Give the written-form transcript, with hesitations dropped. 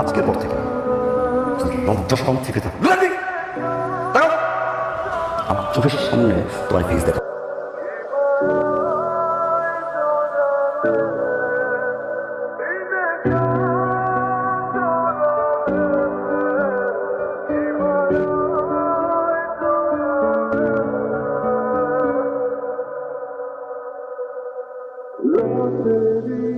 আজকের পর থেকে লজ্জাশরম থেকে থাকো, আমার চোখের সামনে তোমার ফেস দেখো। Love